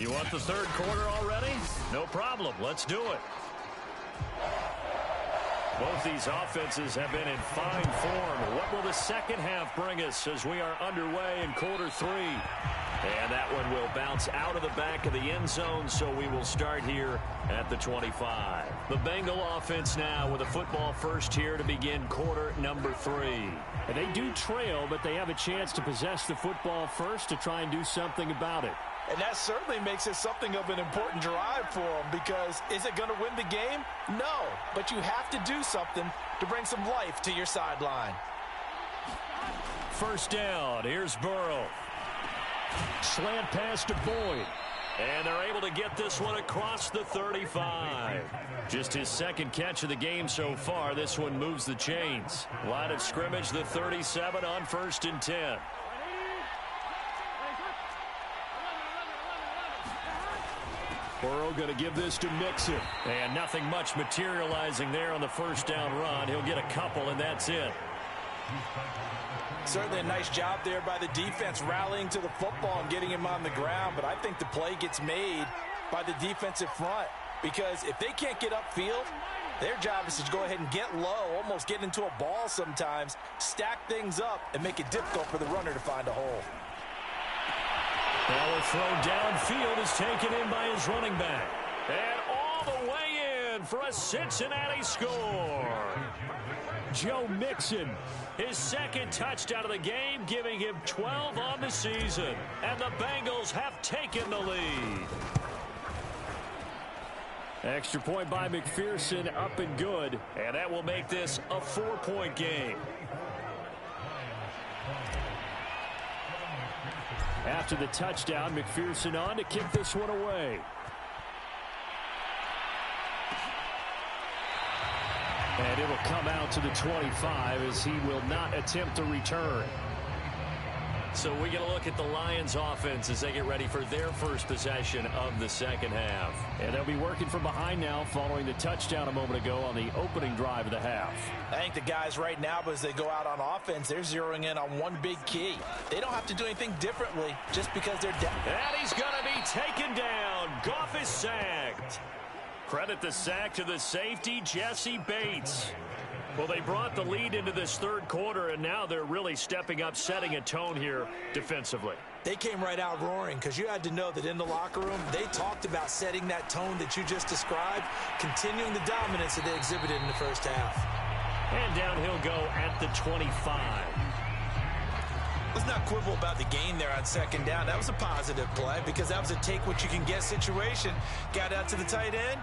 You want the third quarter already? No problem. Let's do it. Both these offenses have been in fine form. What will the second half bring us as we are underway in quarter three? And that one will bounce out of the back of the end zone, so we will start here at the 25. The Bengal offense now with a football first here to begin quarter number 3. And they do trail, but they have a chance to possess the football first to try and do something about it. And that certainly makes it something of an important drive for them, because is it going to win the game? No, but you have to do something to bring some life to your sideline. First down, here's Burrow. Slant pass to Boyd. And they're able to get this one across the 35. Just his second catch of the game so far. This one moves the chains. Line of scrimmage, the 37 on 1st and 10. Burrow going to give this to Mixon. And nothing much materializing there on the first down run. He'll get a couple, and that's it. Certainly a nice job there by the defense rallying to the football and getting him on the ground. But I think the play gets made by the defensive front, because if they can't get upfield, their job is to go ahead and get low, almost get into a ball sometimes, stack things up, and make it difficult for the runner to find a hole. Ball thrown downfield is taken in by his running back. And all the way in for a Cincinnati score. Joe Mixon. His second touchdown of the game, giving him 12 on the season. And the Bengals have taken the lead. Extra point by McPherson, up and good. And that will make this a 4-point game. After the touchdown, McPherson on to kick this one away. And it'll come out to the 25 as he will not attempt to return. So we get a look at the Lions offense as they get ready for their first possession of the second half. And they'll be working from behind now following the touchdown a moment ago on the opening drive of the half. I think the guys right now, as they go out on offense, they're zeroing in on one big key. They don't have to do anything differently just because they're down. And he's going to be taken down. Goff is sacked. Credit the sack to the safety, Jesse Bates. Well, they brought the lead into this third quarter, and now they're really stepping up, setting a tone here defensively. They came right out roaring, because you had to know that in the locker room, they talked about setting that tone that you just described, continuing the dominance that they exhibited in the first half. And down he'll go at the 25. Let's not quibble about the gain there on second down. That was a positive play, because that was a take-what-you-can-get situation. Got out to the tight end.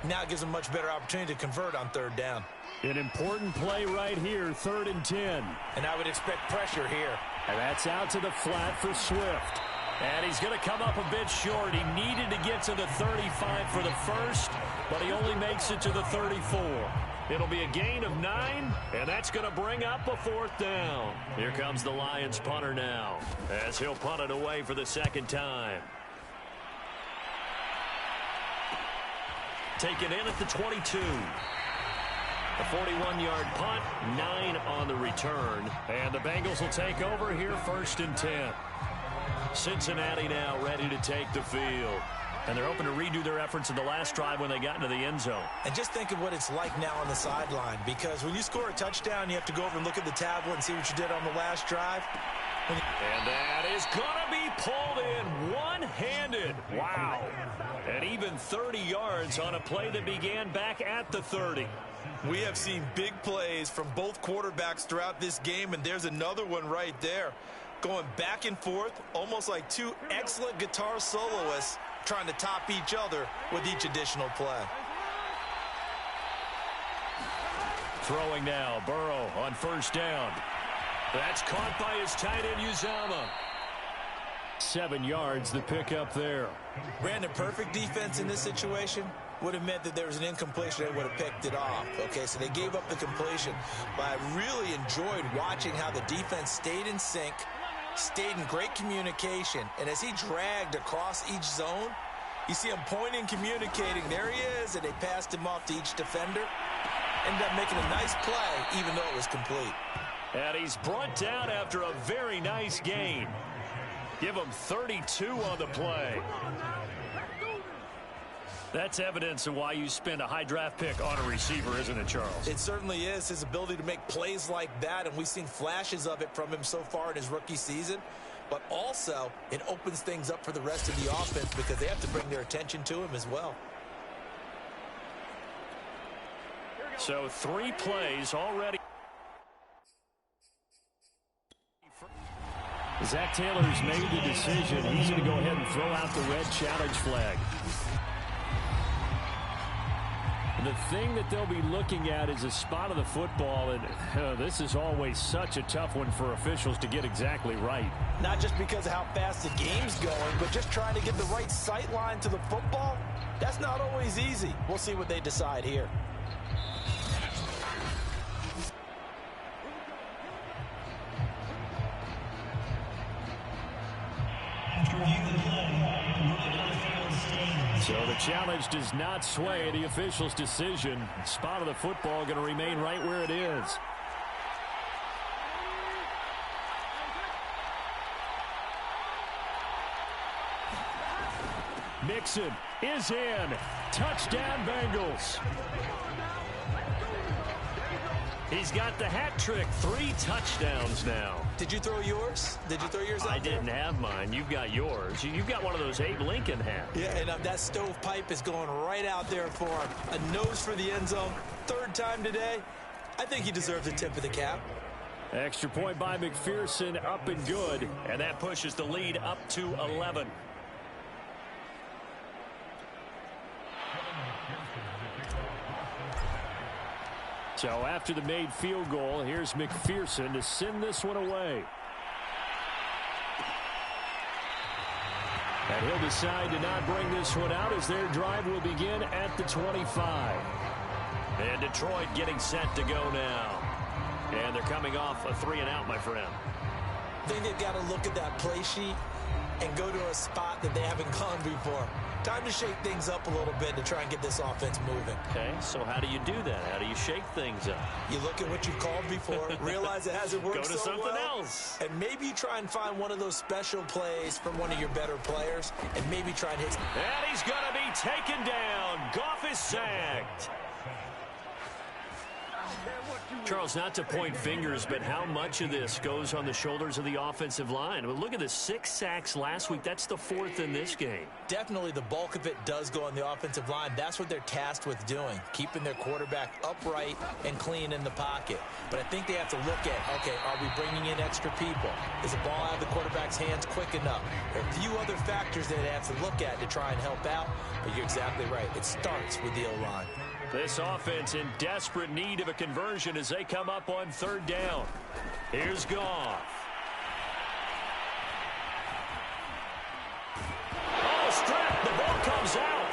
Now it gives them a much better opportunity to convert on third down. An important play right here, 3rd and 10. And I would expect pressure here. And that's out to the flat for Swift. And he's going to come up a bit short. He needed to get to the 35 for the first, but he only makes it to the 34. It'll be a gain of 9, and that's going to bring up a 4th down. Here comes the Lions punter now, as he'll punt it away for the second time. Taken in at the 22. A 41-yard punt, 9 on the return. And the Bengals will take over here 1st and 10. Cincinnati now ready to take the field. And they're hoping to redo their efforts in the last drive when they got into the end zone. And just think of what it's like now on the sideline, because when you score a touchdown, you have to go over and look at the tablet and see what you did on the last drive. And that is going to be pulled in one-handed. Wow. And even 30 yards on a play that began back at the 30. We have seen big plays from both quarterbacks throughout this game, and there's another one right there. Going back and forth, almost like two excellent guitar soloists trying to top each other with each additional play. Throwing now, Burrow on first down. That's caught by his tight end, Uzomah. 7 yards, the pickup there. Brandon, perfect defense in this situation would have meant that there was an incompletion. They would have picked it off. Okay, so they gave up the completion. But I really enjoyed watching how the defense stayed in sync, stayed in great communication. And as he dragged across each zone, you see him pointing, communicating. There he is, and they passed him off to each defender. Ended up making a nice play, even though it was complete. And he's brought down after a very nice gain. Give him 32 on the play. That's evidence of why you spend a high draft pick on a receiver, isn't it, Charles? It certainly is. His ability to make plays like that, and we've seen flashes of it from him so far in his rookie season. But also, it opens things up for the rest of the offense because they have to bring their attention to him as well. So 3 plays already. Zach Taylor's made the decision. He's going to go ahead and throw out the red challenge flag. The thing that they'll be looking at is a spot of the football, and this is always such a tough one for officials to get exactly right. Not just because of how fast the game's going, but just trying to get the right sight line to the football. That's not always easy. We'll see what they decide here. So the challenge does not sway the official's decision. Spot of the football going to remain right where it is. Mixon is in. Touchdown, Bengals. He's got the hat trick. 3 touchdowns now. Did you throw yours? Did you throw yours out I didn't have mine. You've got yours. You've got one of those Abe Lincoln hats. Yeah, and that stovepipe is going right out there for him. A nose for the end zone. 3rd time today. I think he deserves a tip of the cap. Extra point by McPherson, up and good. And that pushes the lead up to 11. So after the made field goal, here's McPherson to send this one away. And he'll decide to not bring this one out as their drive will begin at the 25. And Detroit getting set to go now. And they're coming off a 3-and-out, my friend. I think they've got to look at that play sheet and go to a spot that they haven't gone before. Time to shake things up a little bit to try and get this offense moving. Okay, so how do you do that? How do you shake things up? You look at what you've called before, realize it hasn't worked so well. Go to something else. And maybe you try and find one of those special plays from one of your better players, and maybe try and hit. And he's going to be taken down. Goff is sacked. Charles, not to point fingers, but how much of this goes on the shoulders of the offensive line? Well, look at the 6 sacks last week. That's the 4th in this game. Definitely the bulk of it does go on the offensive line. That's what they're tasked with doing, keeping their quarterback upright and clean in the pocket. But I think they have to look at, okay, are we bringing in extra people? Is the ball out of the quarterback's hands quick enough? There are a few other factors that they have to look at to try and help out. But you're exactly right. It starts with the O-line. This offense in desperate need of a conversion as they come up on 3rd down. Here's Goff. Oh, strap. The ball comes out.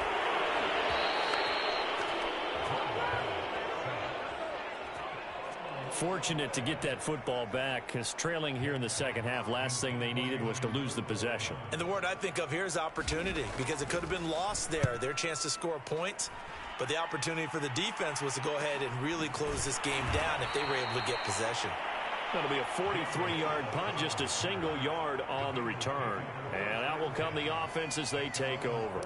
Fortunate to get that football back, because trailing here in the second half, last thing they needed was to lose the possession. And the word I think of here is opportunity, because it could have been lost there. Their chance to score points. But the opportunity for the defense was to go ahead and really close this game down if they were able to get possession. That'll be a 43-yard punt, just a single yard on the return. And out will come the offense as they take over.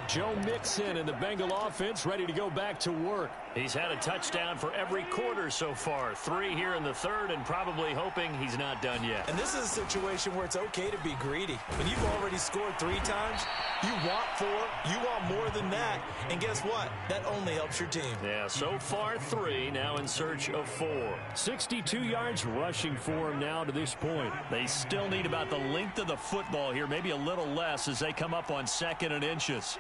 Joe Mixon and the Bengal offense ready to go back to work. He's had a touchdown for every quarter so far. 3 here in the 3rd, and probably hoping he's not done yet. And this is a situation where it's okay to be greedy. When you've already scored 3 times, you want 4, you want more than that. And guess what? That only helps your team. Yeah, so far 3, now in search of 4. 62 yards rushing for him now to this point. They still need about the length of the football here, maybe a little less as they come up on 2nd and inches.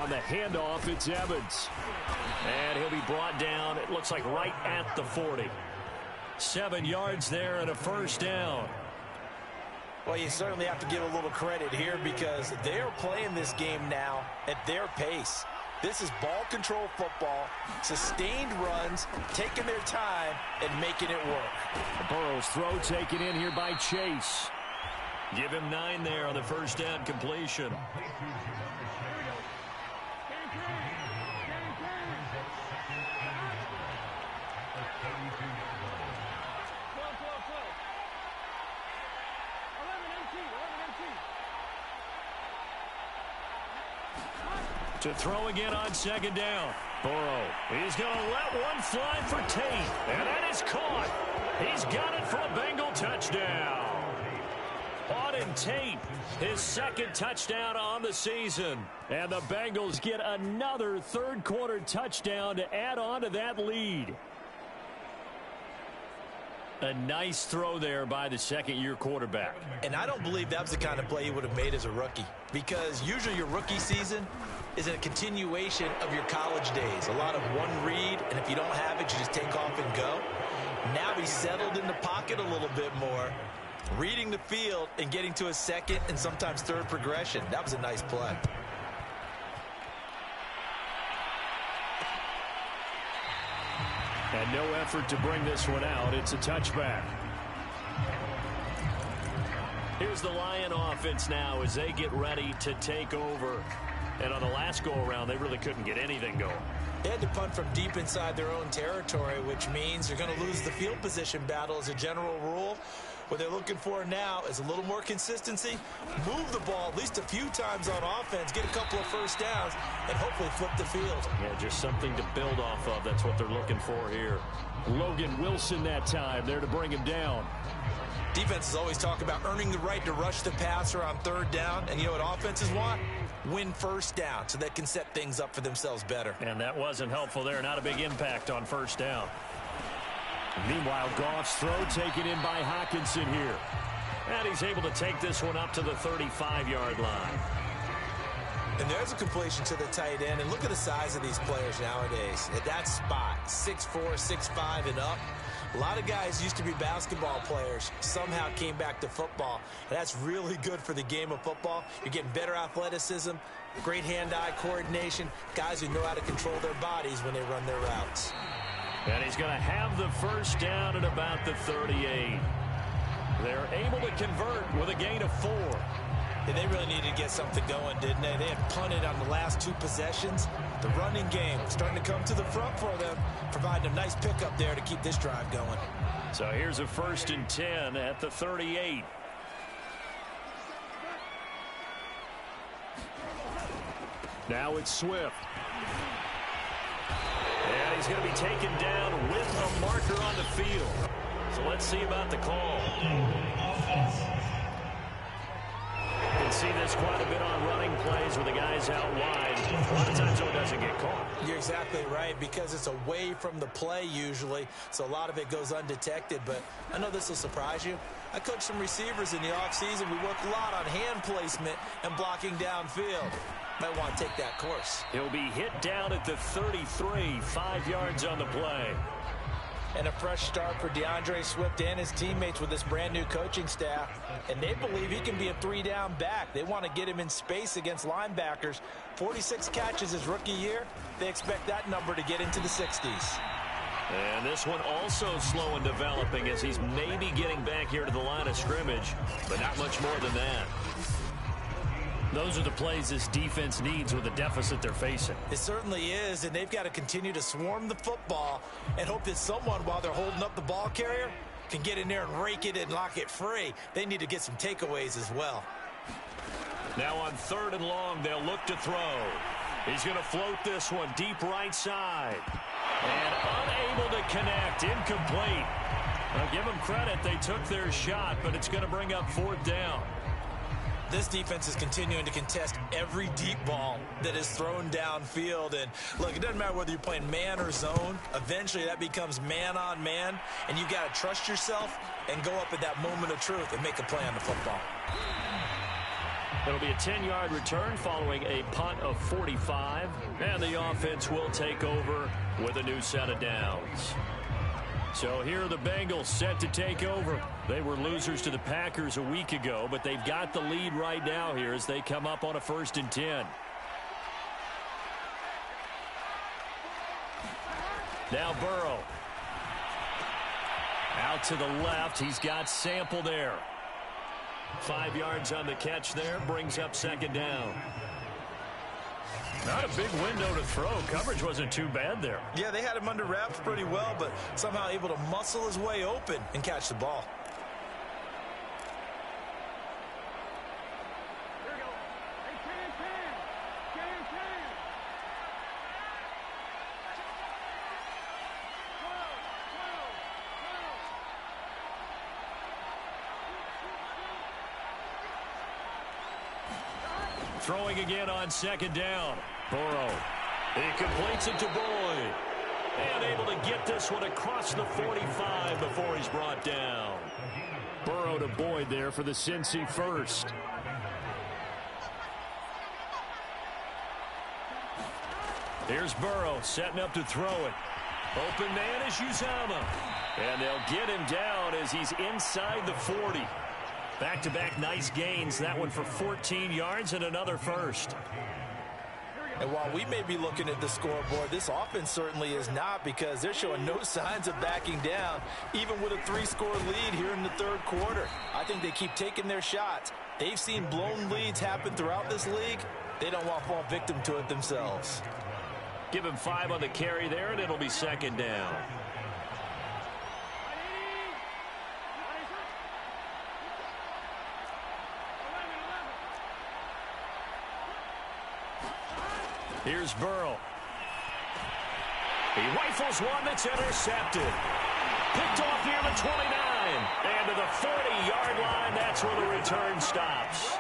On the handoff, it's Evans. And he'll be brought down, it looks like right at the 40. 7 yards there and a 1st down. Well, you certainly have to give a little credit here because they're playing this game now at their pace. This is ball control football, sustained runs, taking their time, and making it work. Burrow's throw taken in here by Chase. Give him 9 there on the 1st down completion. To throw again on second down. Burrow, he's going to let one fly for Tate. And that is caught. He's got it for a Bengal touchdown. Auden Tate, his second touchdown on the season. And the Bengals get another third-quarter touchdown to add on to that lead. A nice throw there by the second-year quarterback. And I don't believe that was the kind of play he would have made as a rookie, because usually your rookie season is a continuation of your college days. A lot of one read, and if you don't have it, you just take off and go. Now he's settled in the pocket a little bit more, reading the field and getting to a second and sometimes third progression. That was a nice play. And no effort to bring this one out. It's a touchback. Here's the Lion offense now as they get ready to take over. And on the last go-around, they really couldn't get anything going. They had to punt from deep inside their own territory, which means you're going to lose the field position battle as a general rule. What they're looking for now is a little more consistency, move the ball at least a few times on offense, get a couple of first downs, and hopefully flip the field. Yeah, just something to build off of. That's what they're looking for here. Logan Wilson that time there to bring him down. Defenses always talk about earning the right to rush the passer on third down, and you know what offenses want? Win first down so they can set things up for themselves better. And that wasn't helpful there. Not a big impact on first down. Meanwhile, Goff's throw taken in by Hockenson here. And he's able to take this one up to the 35-yard line. And there's a completion to the tight end. And look at the size of these players nowadays. At that spot, 6'4", 6'5", and up. A lot of guys used to be basketball players, somehow came back to football. And that's really good for the game of football. You're getting better athleticism, great hand-eye coordination, guys who know how to control their bodies when they run their routes. And he's going to have the first down at about the 38. They're able to convert with a gain of 4. And they really needed to get something going, didn't they? They had punted on the last 2 possessions. The running game starting to come to the front for them, providing a nice pickup there to keep this drive going. So here's a 1st and 10 at the 38. Now it's Swift. And he's going to be taken down with a marker on the field. So let's see about the call. You can see this quite a bit on running plays where the guy's out wide. A lot of times, though, it doesn't get caught. You're exactly right, because it's away from the play usually, so a lot of it goes undetected. But I know this will surprise you. I coach some receivers in the offseason. We work a lot on hand placement and blocking downfield. Might want to take that course. He'll be hit down at the 33, 5 yards on the play. And a fresh start for DeAndre Swift and his teammates with this brand-new coaching staff. And they believe he can be a 3-down back. They want to get him in space against linebackers. 46 catches his rookie year. They expect that number to get into the 60s. And this one also slow in developing as he's maybe getting back here to the line of scrimmage, but not much more than that. Those are the plays this defense needs with the deficit they're facing. It certainly is, and they've got to continue to swarm the football and hope that someone, while they're holding up the ball carrier, can get in there and rake it and lock it free. They need to get some takeaways as well. Now on 3rd and long, they'll look to throw. He's going to float this one deep right side. And unable to connect, incomplete. I'll give them credit, they took their shot, but it's going to bring up 4th down. This defense is continuing to contest every deep ball that is thrown downfield. And look, it doesn't matter whether you're playing man or zone. Eventually that becomes man on man, and you got to trust yourself and go up at that moment of truth and make a play on the football. It'll be a 10-yard return following a punt of 45, and the offense will take over with a new set of downs. So here are the Bengals set to take over. They were losers to the Packers a week ago, but they've got the lead right now here as they come up on a 1st and 10. Now Burrow. Out to the left. He's got Sample there. 5 yards on the catch there. Brings up 2nd down. Not a big window to throw. Coverage wasn't too bad there. Yeah, they had him under wraps pretty well, but somehow able to muscle his way open and catch the ball. throwing again on second down. Burrow. He completes it to Boyd. And able to get this one across the 45 before he's brought down. Burrow to Boyd there for the Cincy first. Here's Burrow setting up to throw it. Open man is Uzomah. And they'll get him down as he's inside the 40. Back-to-back nice gains. That one for 14 yards and another first. And while we may be looking at the scoreboard, this offense certainly is not, because they're showing no signs of backing down, even with a 3-score lead here in the third quarter. I think they keep taking their shots. They've seen blown leads happen throughout this league. They don't want to fall victim to it themselves. Give him 5 on the carry there, and it'll be second down. Here's Burrow. He rifles one that's intercepted. Picked off near the 29. And to the 40-yard line, that's where the return stops.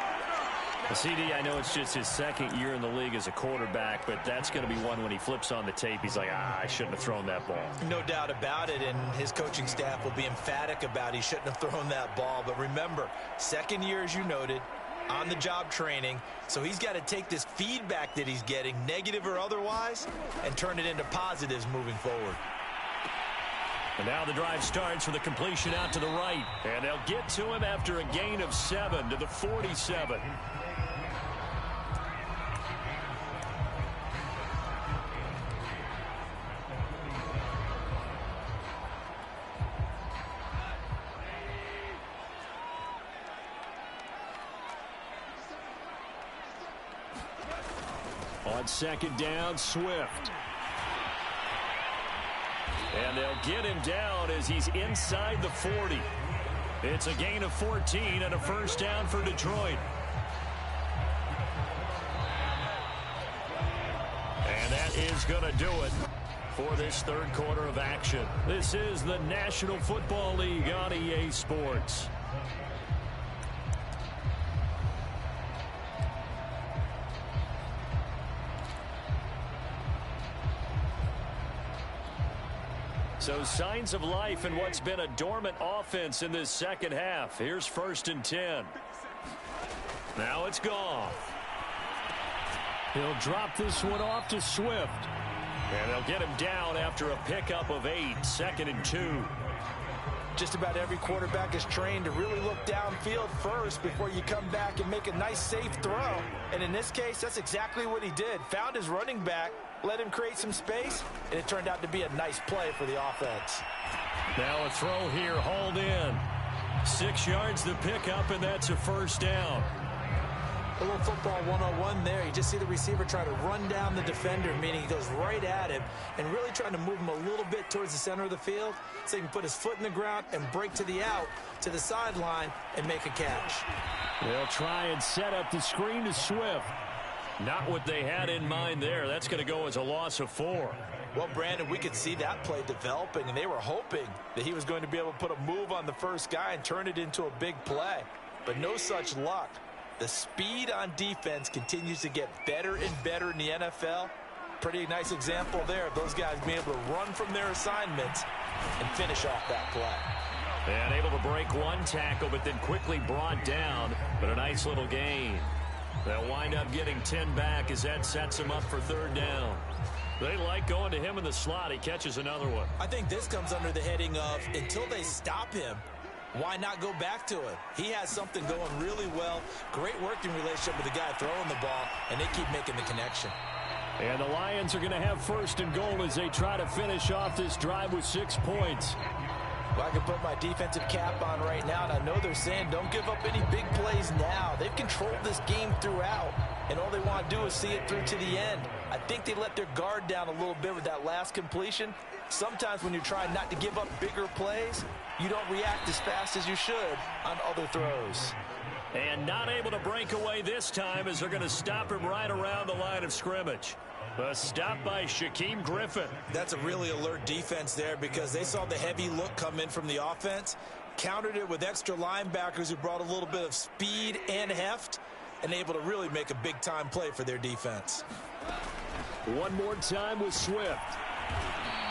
CD, I know it's just his second year in the league as a quarterback, but that's going to be one when he flips on the tape. He's like, I shouldn't have thrown that ball. No doubt about it, and his coaching staff will be emphatic about he shouldn't have thrown that ball. But remember, second year, as you noted, on-the-job training, so he's got to take this feedback that he's getting, negative or otherwise, and turn it into positives moving forward. And now the drive starts with a completion out to the right. And they'll get to him after a gain of 7 to the 47. On second down, Swift. And they'll get him down as he's inside the 40. It's a gain of 14 and a first down for Detroit. And that is going to do it for this third quarter of action. This is the National Football League on EA Sports. So signs of life in what's been a dormant offense in this second half. Here's 1st and 10. Now it's gone. He'll drop this one off to Swift. And they'll get him down after a pickup of 8. 2nd and 2. Just about every quarterback is trained to really look downfield first before you come back and make a nice, safe throw. And in this case, that's exactly what he did. Found his running back, let him create some space, and it turned out to be a nice play for the offense. Now a throw here, hauled in. 6 yards to pick up, and that's a first down. A little football 101 there. You just see the receiver try to run down the defender, meaning he goes right at him and really trying to move him a little bit towards the center of the field so he can put his foot in the ground and break to the out, to the sideline, and make a catch. They'll try and set up the screen to Swift. Not what they had in mind there. That's going to go as a loss of 4. Well, Brandon, we could see that play developing, and they were hoping that he was going to be able to put a move on the first guy and turn it into a big play. But no such luck. The speed on defense continues to get better and better in the NFL. Pretty nice example there of those guys being able to run from their assignments and finish off that play. And able to break one tackle, but then quickly brought down. But a nice little gain. They'll wind up getting 10 back as that sets him up for 3rd down. They like going to him in the slot. He catches another one. I think this comes under the heading of, until they stop him, why not go back to it? He has something going really well. Great working relationship with the guy throwing the ball, and they keep making the connection. And the Lions are going to have 1st and goal as they try to finish off this drive with 6 points. Well, I can put my defensive cap on right now, and I know they're saying don't give up any big plays now. They've controlled this game throughout, and all they want to do is see it through to the end. I think they let their guard down a little bit with that last completion. Sometimes when you're trying not to give up bigger plays, you don't react as fast as you should on other throws. And not able to break away this time as they're going to stop him right around the line of scrimmage. A stop by Shaquem Griffin. That's a really alert defense there because they saw the heavy look come in from the offense, countered it with extra linebackers who brought a little bit of speed and heft, and able to really make a big-time play for their defense. One more time with Swift.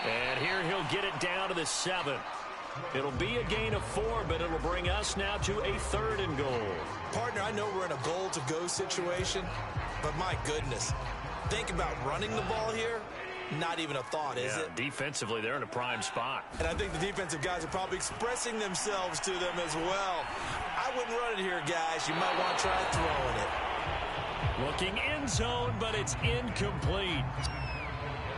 And here he'll get it down to the 7. It'll be a gain of 4, but it'll bring us now to a 3rd and goal. Partner, I know we're in a goal-to-go situation, but my goodness, think about running the ball here. Not even a thought, is it? Defensively, they're in a prime spot. And I think the defensive guys are probably expressing themselves to them as well. I wouldn't run it here, guys. You might want to try throwing it. Looking end zone, but it's incomplete.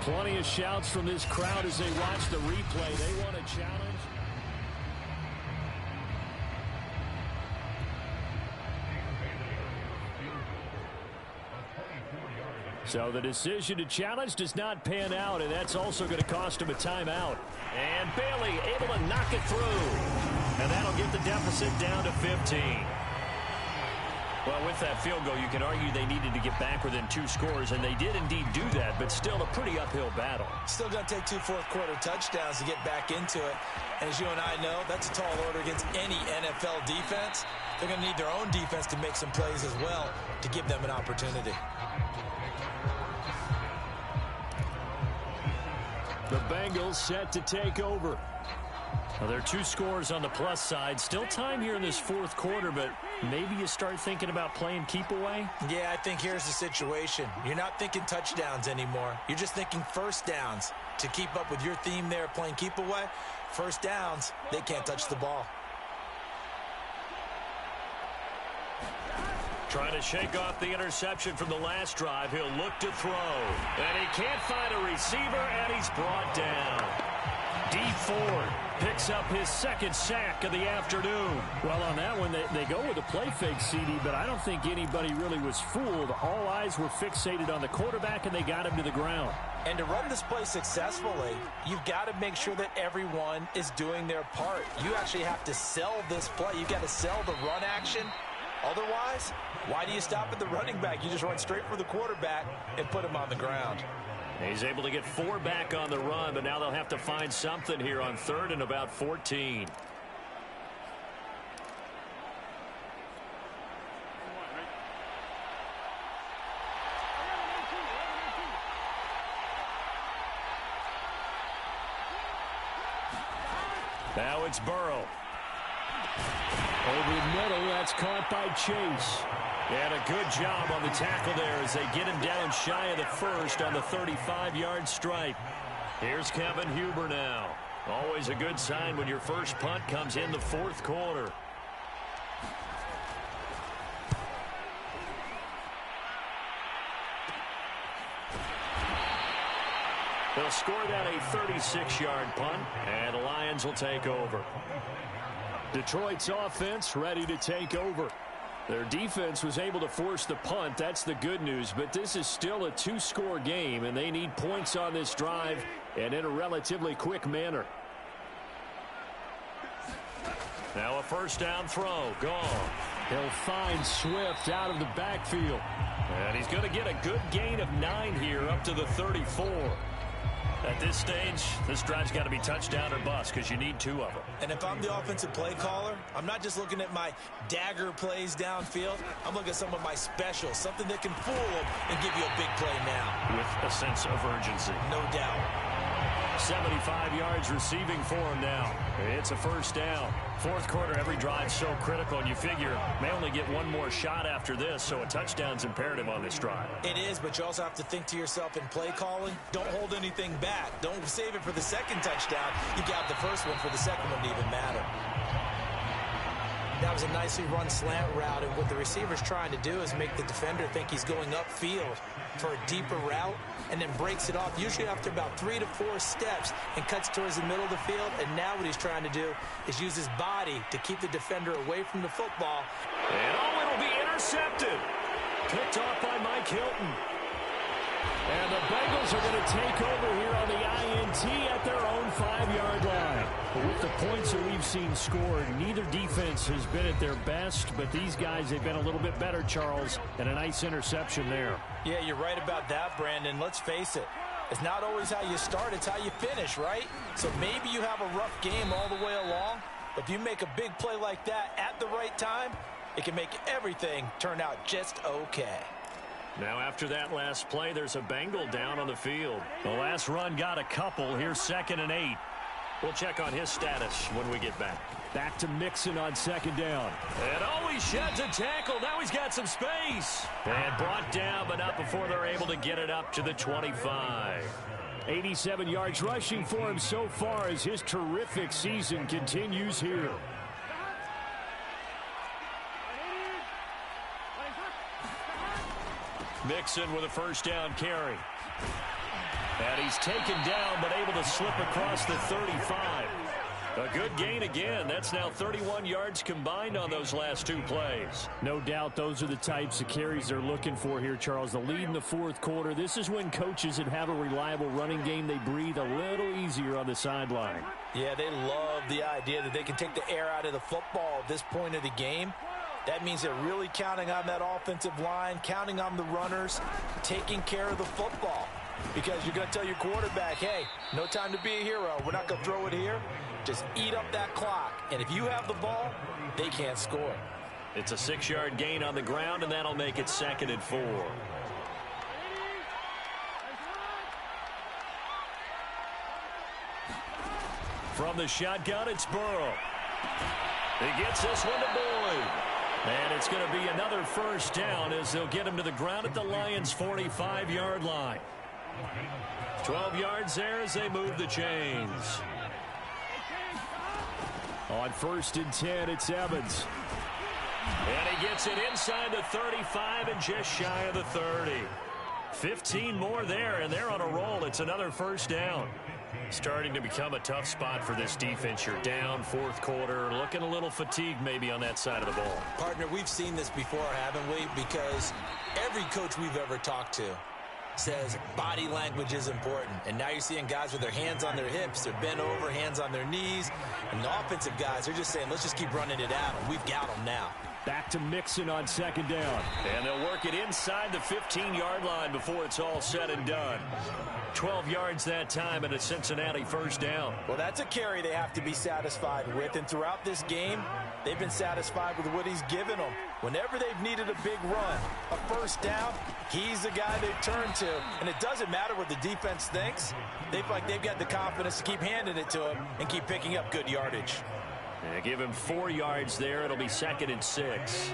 Plenty of shouts from this crowd as they watch the replay. They want a challenge. So the decision to challenge does not pan out, and that's also going to cost him a timeout. And Bailey able to knock it through. And that'll get the deficit down to 15. Well, with that field goal, you can argue they needed to get back within 2 scores, and they did indeed do that, but still a pretty uphill battle. Still going to take 2 fourth-quarter touchdowns to get back into it. And as you and I know, that's a tall order against any NFL defense. They're going to need their own defense to make some plays as well to give them an opportunity. The Bengals set to take over. Well, there are 2 scores on the plus side. Still time here in this 4th quarter, but maybe you start thinking about playing keep away? Yeah, I think here's the situation. You're not thinking touchdowns anymore. You're just thinking first downs. To keep up with your theme there, playing keep away, first downs, they can't touch the ball. Trying to shake off the interception from the last drive. He'll look to throw. And he can't find a receiver, and he's brought down. Dee Ford picks up his 2nd sack of the afternoon. Well, on that one, they go with a play fake, CD, but I don't think anybody really was fooled. All eyes were fixated on the quarterback, and they got him to the ground. And to run this play successfully, you've got to make sure that everyone is doing their part. You actually have to sell this play. You've got to sell the run action. Otherwise, why do you stop at the running back? You just run straight for the quarterback and put him on the ground. He's able to get 4 back on the run, but now they'll have to find something here on 3rd and about 14. Now it's Burrow. Over the middle, that's caught by Chase. And a good job on the tackle there as they get him down shy of the 1st on the 35-yard stripe. Here's Kevin Huber now. Always a good sign when your first punt comes in the 4th quarter. They'll score that a 36-yard punt, and the Lions will take over. Detroit's offense ready to take over. Their defense was able to force the punt. That's the good news, but this is still a 2-score game, and they need points on this drive and in a relatively quick manner. Now a 1st down throw. Gone. He'll find Swift out of the backfield. And he's going to get a good gain of 9 here up to the 34. At this stage, this drive's got to be touchdown or bust because you need 2 of them. And if I'm the offensive play caller, I'm not just looking at my dagger plays downfield. I'm looking at some of my specials, something that can fool them and give you a big play now. With a sense of urgency. No doubt. 75 yards receiving for him now. It's a 1st down. 4th quarter, every drive so critical, and you figure may only get 1 more shot after this, so a touchdown's imperative on this drive. It is, but you also have to think to yourself in play calling, don't hold anything back. Don't save it for the 2nd touchdown. You got the 1st one for the 2nd one to even matter. That was a nicely run slant route, and what the receiver's trying to do is make the defender think he's going upfield for a deeper route, and then breaks it off, usually after about 3 to 4 steps, and cuts towards the middle of the field. And now what he's trying to do is use his body to keep the defender away from the football. And it'll be intercepted. Picked off by Mike Hilton. And the Bengals are going to take over here on the INT at their own 5-yard line. With the points that we've seen scored, neither defense has been at their best, but these guys, they've been a little bit better, Charles, and a nice interception there. Yeah, you're right about that, Brandon. Let's face it. It's not always how you start, it's how you finish, right? So maybe you have a rough game all the way along, but if you make a big play like that at the right time, it can make everything turn out just okay. Now after that last play, there's a Bengal down on the field. The last run got a couple. Here's 2nd and 8. We'll check on his status when we get back. Back to Mixon on 2nd down. And he sheds a tackle. Now he's got some space. And brought down, but not before they're able to get it up to the 25. 87 yards rushing for him so far as his terrific season continues here. Mixon with a first down carry. And he's taken down, but able to slip across the 35. A good gain again. That's now 31 yards combined on those last 2 plays. No doubt those are the types of carries they're looking for here, Charles. The lead in the 4th quarter. This is when coaches that have a reliable running game, they breathe a little easier on the sideline. Yeah, they love the idea that they can take the air out of the football at this point of the game. That means they're really counting on that offensive line, counting on the runners, taking care of the football. Because you're going to tell your quarterback, hey, no time to be a hero. We're not going to throw it here. Just eat up that clock. And if you have the ball, they can't score. It's a 6-yard gain on the ground, and that'll make it 2nd and 4. From the shotgun, it's Burrow. He gets this one to Boyd. And it's going to be another first down as they'll get him to the ground at the Lions' 45-yard line. 12 yards there as they move the chains. On 1st and 10, it's Evans. And he gets it inside the 35 and just shy of the 30. 15 more there, and they're on a roll. It's another first down. Starting to become a tough spot for this defense. You're down 4th quarter, looking a little fatigued maybe on that side of the ball. Partner, we've seen this before, haven't we? Because every coach we've ever talked to says body language is important. And now you're seeing guys with their hands on their hips, they're bent over, hands on their knees. And the offensive guys, they're just saying, let's just keep running it out. We've got them now. Back to Mixon on 2nd down. And they'll work it inside the 15-yard line before it's all said and done. 12 yards that time and a Cincinnati first down. Well, that's a carry they have to be satisfied with. And throughout this game, they've been satisfied with what he's given them. Whenever they've needed a big run, a first down, he's the guy they've turned to. And it doesn't matter what the defense thinks. They feel like they've got the confidence to keep handing it to him and keep picking up good yardage. Yeah, give him 4 yards there. It'll be 2nd and 6.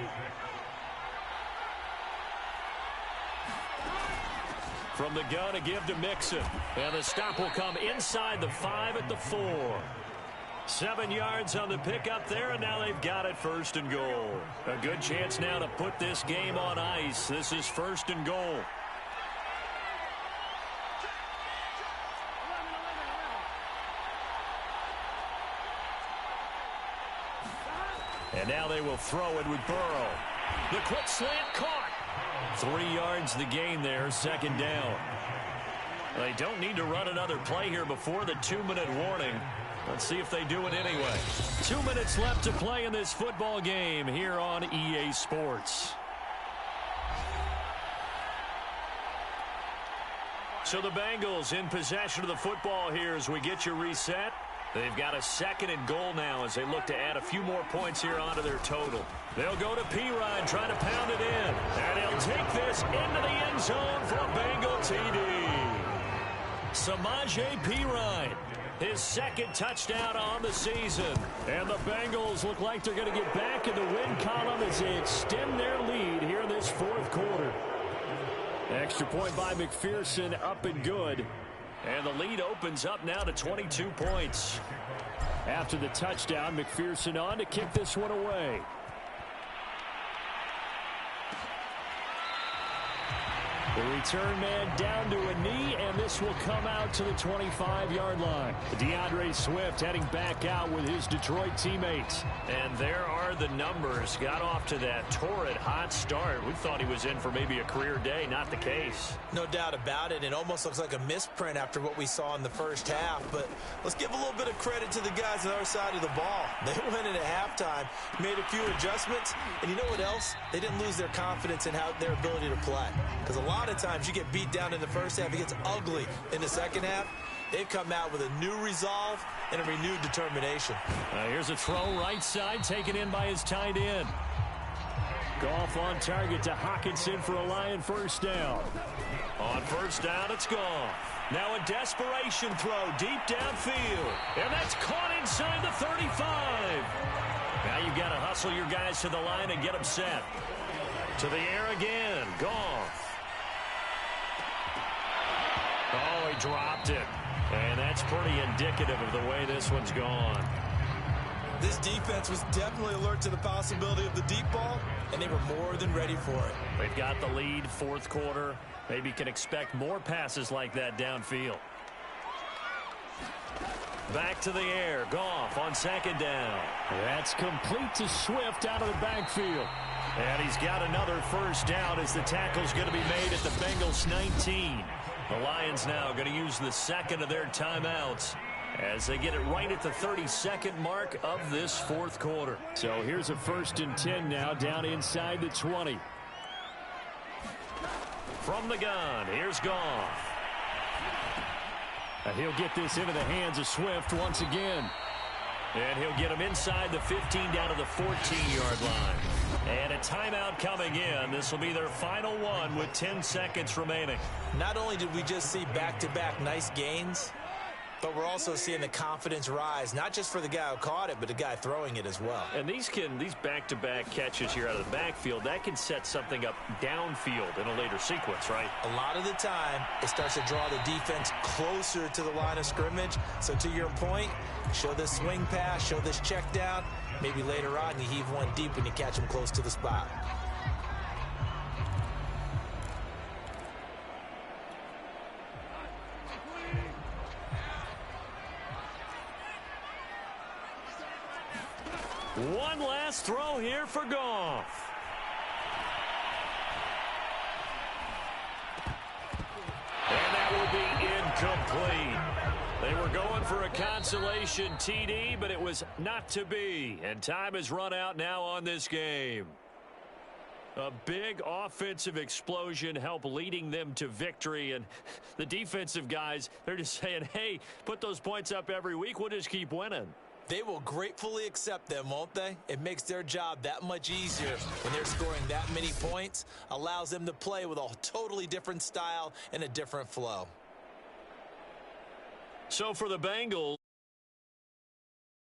From the gun, a give to Mixon. And the stop will come inside the 5 at the 4. 7 yards on the pickup there, and now they've got it 1st and goal. A good chance now to put this game on ice. This is 1st and goal. And now they will throw it with Burrow. The quick slant caught. 3 yards the gain there, 2nd down. They don't need to run another play here before the 2-minute warning. Let's see if they do it anyway. 2 minutes left to play in this football game here on EA Sports. So the Bengals in possession of the football here as we get you reset. They've got a 2nd and goal now as they look to add a few more points here onto their total. They'll go to Perine, trying to pound it in. And he'll take this into the end zone for a Bengal TD. Samaje Perine, his 2nd touchdown on the season. And the Bengals look like they're going to get back in the win column as they extend their lead here in this 4th quarter. Extra point by McPherson, up and good. And the lead opens up now to 22 points. After the touchdown, McPherson on to kick this one away. The return man down to a knee, and this will come out to the 25-yard line. DeAndre Swift heading back out with his Detroit teammates. And there are the numbers. Got off to that torrid hot start. We thought he was in for maybe a career day. Not the case. No doubt about it. It almost looks like a misprint after what we saw in the first half. But let's give a little bit of credit to the guys on our side of the ball. They went in at halftime, made a few adjustments. And you know what else? They didn't lose their confidence in their ability to play. Because a lot of times you get beat down in the first half, it gets ugly in the second half. They've come out with a new resolve and a renewed determination. Here's a throw right side, taken in by his tight end. Goff on target to Hockenson for a Lion first down. On first down, it's Goff. Now a desperation throw deep downfield. And that's caught inside the 35. Now you've got to hustle your guys to the line and get them set. To the air again. Goff. Oh, he dropped it. And that's pretty indicative of the way this one's gone. This defense was definitely alert to the possibility of the deep ball, and they were more than ready for it. They've got the lead, fourth quarter. Maybe can expect more passes like that downfield. Back to the air. Goff on second down. That's complete to Swift out of the backfield. And he's got another first down as the tackle's going to be made at the Bengals 19. The Lions now going to use the second of their timeouts as they get it right at the 32nd mark of this fourth quarter. So here's a 1st and 10 now down inside the 20. From the gun, here's Goff. He'll get this into the hands of Swift once again. And he'll get him inside the 15 down to the 14-yard line. And a timeout coming in. This will be their final one with 10 seconds remaining. Not only did we just see back-to-back nice gains, but we're also seeing the confidence rise, not just for the guy who caught it, but the guy throwing it as well. And these back-to-back catches here out of the backfield, that can set something up downfield in a later sequence, right? A lot of the time, it starts to draw the defense closer to the line of scrimmage. So to your point, show this swing pass, show this check down. Maybe later on you heave one deep when you catch him close to the spot. One last throw here for Goff. And that will be incomplete. They were going for a consolation TD, but it was not to be. And time has run out now on this game. A big offensive explosion helped leading them to victory. And the defensive guys, they're just saying, hey, put those points up every week. We'll just keep winning. They will gratefully accept them, won't they? It makes their job that much easier when they're scoring that many points. Allows them to play with a totally different style and a different flow. So for the Bengals,